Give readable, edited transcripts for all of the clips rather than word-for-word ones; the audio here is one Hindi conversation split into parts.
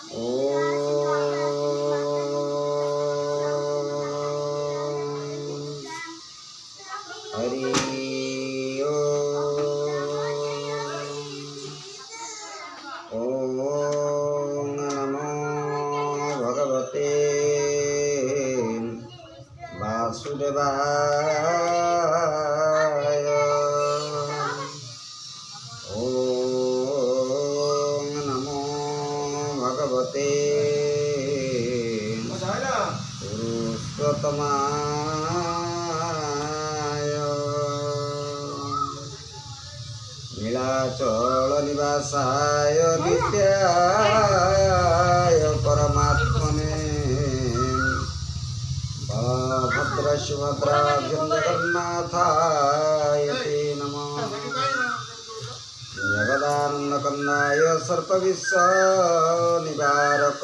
हरि ओम नमो भगवते वासुदेवाय। ओम नमो भगवते पुरुषोत्तमाय। नीलाचल निवासाय नित्याय परमात्मने बलभद्र सुभद्राभ्यां जगन्नाथाय ते नमः। जगदानन्दकन्दाय सर्पविषनिवारक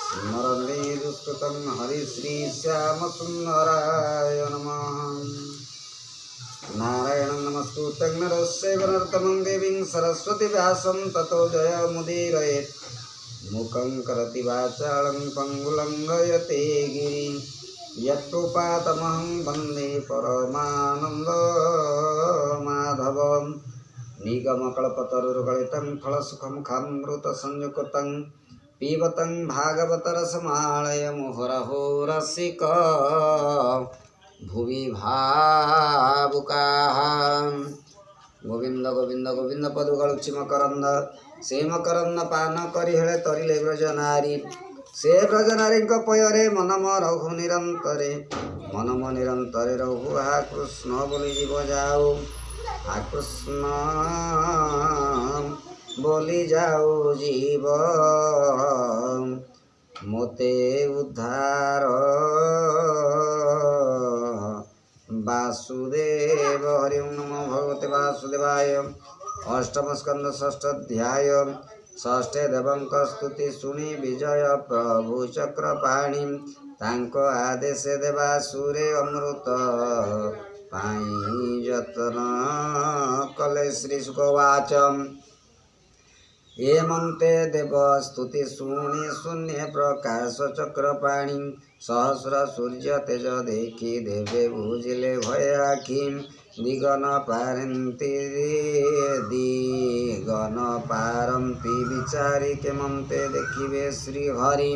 स्मरणे दुष्कृतं हरिश्रीश्यामसुन्दराय नमः। नारायणं नमस्कृत्य नरस्यैव नरोत्तमं देवीं सरस्वती व्यासं ततो जयमुदीरयेत्। मूकं करोति वाचालं पङ्गुलं लङ्घयते गिरिं यत्कृपातमहं वन्दे परमानन्दमाधवं। निगमकल्पतरुर्गलितं फलसुखमुखामृतसंयुक्तं पिबतं भागवतरसमालय मुहुरहो रसिका भुवि भावुकाः। गोविंद गोविंद गोविंद पदुगलुचि मकरंद से मकरंद पान करी हेले तरिले ब्रजनारी। से ब्रजनारी पୟରେ मन रघु निरंतरे मन म निरंतरे रघु आ कृष्ण बोली जीव जाऊ आ कृष्ण बोली जाऊ जीव मोते उद्धार वासुदेव। हरि ओम नमो भगवते वासुदेवाय। अष्टम स्कंद षष्ठ अध्याय। षष्ठे देवंक स्तुति सुनी विजय प्रभु चक्रपाणी तांको आदेश देवासुरे अमृत पाई जतन कले। श्री सुखवाच एमंते देव स्तुति शुणी शून्य प्रकाश चक्रपाणी सहस्र सूर्य तेज देखी देवे बुझिले भय आखि। दिगन पारंती विचारी केमंते देखिबे श्रीहरि।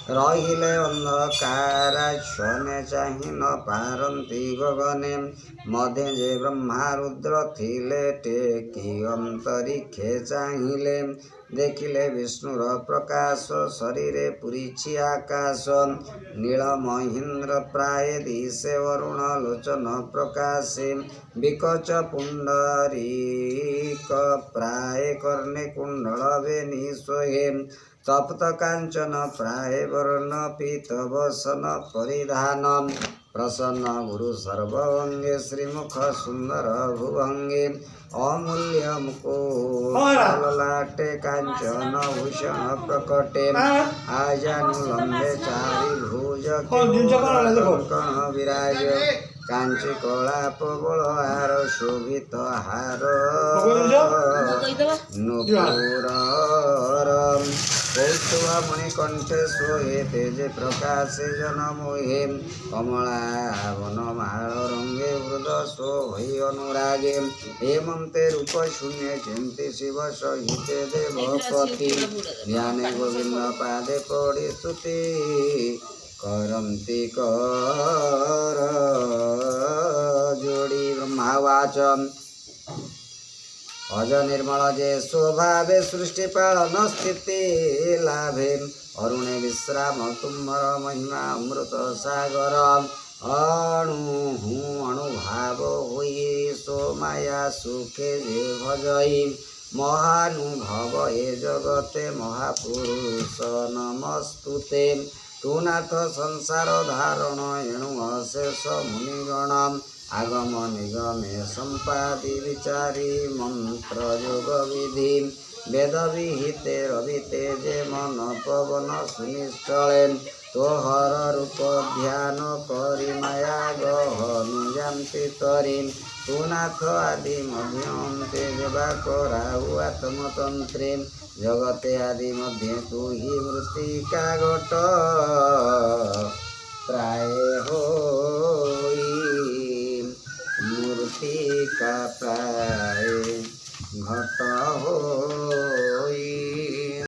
रहिले अंधकाराच्छने चाहि न पारंती गगने मध्य जे ब्रह्मा रुद्र थिले टेकी अंतरिक्षे चाहिले। देखिले विष्णुर प्रकाश शरीरे पुरीछि आकाश नील महेन्द्र प्राय दिशे वरुण लोचन प्रकाशे विकच पुंडरीक प्राय कर्णे कुंडल वेणी सोहे तप्त कांचन प्राय वर्ण पीत वसन परिधान प्रसन्न गुरु सर्वंगे श्रीमुख सुंदर भुवंगे अमूल्य मुकुटललाटे कांचन भूषण प्रकटे आजानुलंबे चारि भुज कंकण विराज कांची कलाप बल हार शोभित हार नुपुर कौस्तुभ मणिकंठे सोहे तेजे प्रकाशे जनमोहे कमला वनमाल रंगे वृद शोभि अनुरागे हेमंते रूप शून्य चिंति शिव सहिते देवपति ध्याने गोविंद पादे पड़ी स्तुति करन्ति कर जोड़ी। ब्रह्मावाच अज निर्मल जे स्वभावे सृष्टि पालन स्थिति लाभे अरुणे विश्राम तुम्हर महिमा अमृत सागर अणुभाव हुई सो माया सुखे जे भजई महानुभव ए जगते महापुरुष नमस्तुते। तू नाथ संसार धारण एणु अशेष मुनिगण आगम निगमे संपादि विचारी मंत्र योग विधि বেদ বিহিতে রবিতে যে মন পবন সুনিশ্চলেন তোহর রূপ ধ্যান করি মায়া গহনু যান্তি তরিন তু নাথ আদি মধ্যন্তে যেবা কৰাও আত্মতন্ত্রে জগতে আদি মধ্যে তু হি মৃত্তিকা ঘট প্রায় হই মূর্তিকা প্রায় ঘট